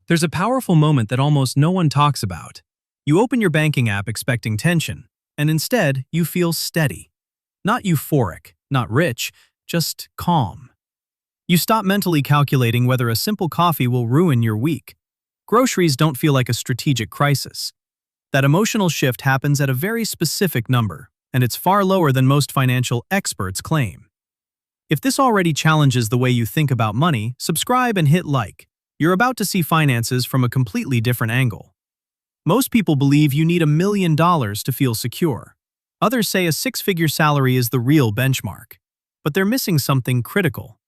There's a powerful moment that almost no one talks about. You open your banking app expecting tension, and instead, you feel steady. Not euphoric, not rich, just calm. You stop mentally calculating whether a simple coffee will ruin your week. Groceries don't feel like a strategic crisis. That emotional shift happens at a very specific number, and it's far lower than most financial experts claim. If this already challenges the way you think about money, subscribe and hit like. You're about to see finances from a completely different angle. Most people believe you need $1 million to feel secure. Others say a six-figure salary is the real benchmark. But they're missing something critical.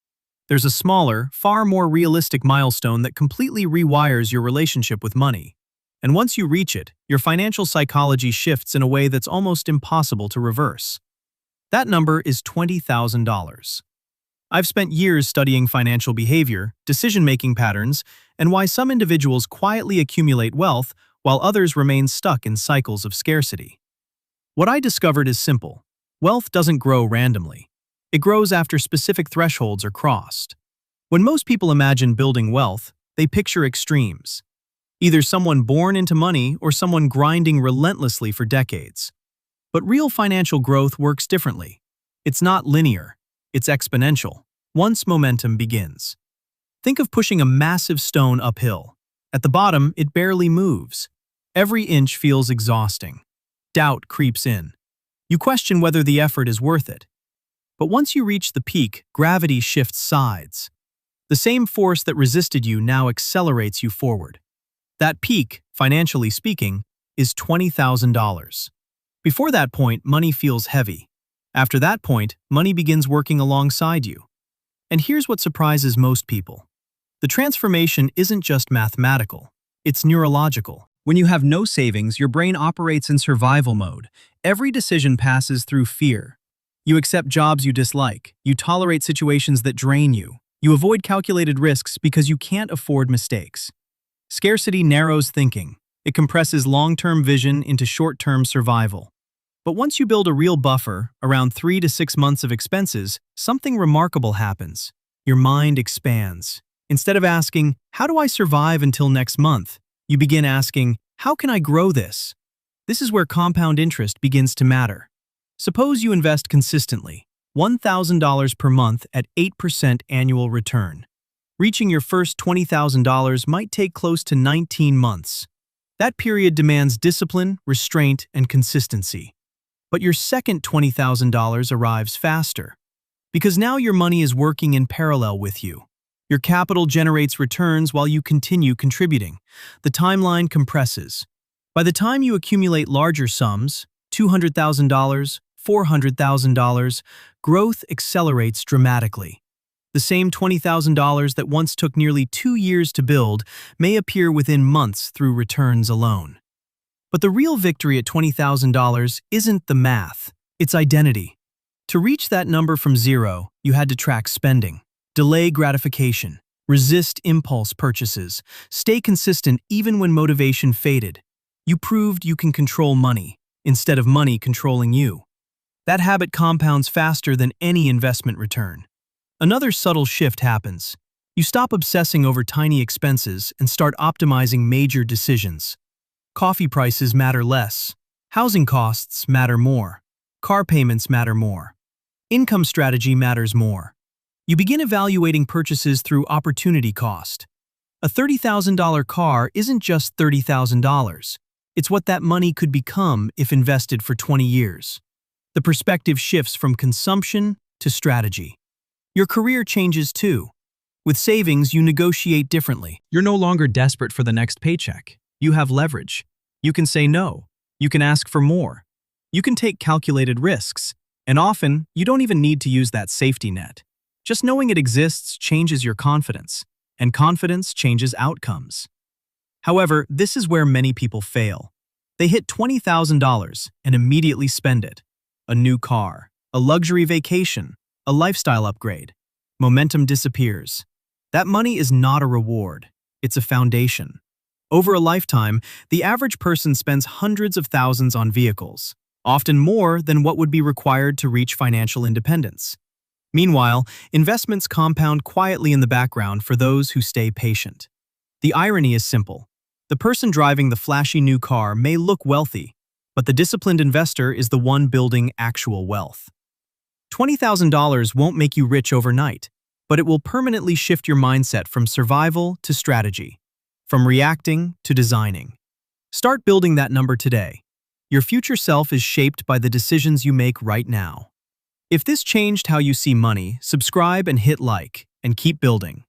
There's a smaller, far more realistic milestone that completely rewires your relationship with money. And once you reach it, your financial psychology shifts in a way that's almost impossible to reverse. That number is $20,000. I've spent years studying financial behavior, decision-making patterns, and why some individuals quietly accumulate wealth while others remain stuck in cycles of scarcity. What I discovered is simple. Wealth doesn't grow randomly. It grows after specific thresholds are crossed. When most people imagine building wealth, they picture extremes. Either someone born into money or someone grinding relentlessly for decades. But real financial growth works differently. It's not linear. It's exponential, once momentum begins. Think of pushing a massive stone uphill. At the bottom, it barely moves. Every inch feels exhausting. Doubt creeps in. You question whether the effort is worth it. But once you reach the peak, gravity shifts sides. The same force that resisted you now accelerates you forward. That peak, financially speaking, is $20,000. Before that point, money feels heavy. After that point, money begins working alongside you. And here's what surprises most people. The transformation isn't just mathematical, it's neurological. When you have no savings, your brain operates in survival mode. Every decision passes through fear. You accept jobs you dislike. You tolerate situations that drain you. You avoid calculated risks because you can't afford mistakes. Scarcity narrows thinking. It compresses long-term vision into short-term survival. But once you build a real buffer, around 3 to 6 months of expenses, something remarkable happens. Your mind expands. Instead of asking, "How do I survive until next month?" you begin asking, "How can I grow this?" This is where compound interest begins to matter. Suppose you invest consistently, $1,000 per month at 8% annual return. Reaching your first $20,000 might take close to 19 months. That period demands discipline, restraint, and consistency. But your second $20,000 arrives faster. Because now your money is working in parallel with you. Your capital generates returns while you continue contributing. The timeline compresses. By the time you accumulate larger sums, $200,000, $400,000, growth accelerates dramatically. The same $20,000 that once took nearly 2 years to build may appear within months through returns alone. But the real victory at $20,000 isn't the math, it's identity. To reach that number from zero, you had to track spending, delay gratification, resist impulse purchases, stay consistent even when motivation faded. You proved you can control money, instead of money controlling you. That habit compounds faster than any investment return. Another subtle shift happens. You stop obsessing over tiny expenses and start optimizing major decisions. Coffee prices matter less. Housing costs matter more. Car payments matter more. Income strategy matters more. You begin evaluating purchases through opportunity cost. A $30,000 car isn't just $30,000. It's what that money could become if invested for 20 years. The perspective shifts from consumption to strategy. Your career changes too. With savings, you negotiate differently. You're no longer desperate for the next paycheck. You have leverage. You can say no. You can ask for more. You can take calculated risks. And often, you don't even need to use that safety net. Just knowing it exists changes your confidence. And confidence changes outcomes. However, this is where many people fail. They hit $20,000 and immediately spend it. A new car, a luxury vacation, a lifestyle upgrade. Momentum disappears. That money is not a reward. It's a foundation. Over a lifetime, the average person spends hundreds of thousands on vehicles, often more than what would be required to reach financial independence. Meanwhile, investments compound quietly in the background for those who stay patient. The irony is simple. The person driving the flashy new car may look wealthy, but the disciplined investor is the one building actual wealth. $20,000 won't make you rich overnight, but it will permanently shift your mindset from survival to strategy, from reacting to designing. Start building that number today. Your future self is shaped by the decisions you make right now. If this changed how you see money, subscribe and hit like, and keep building.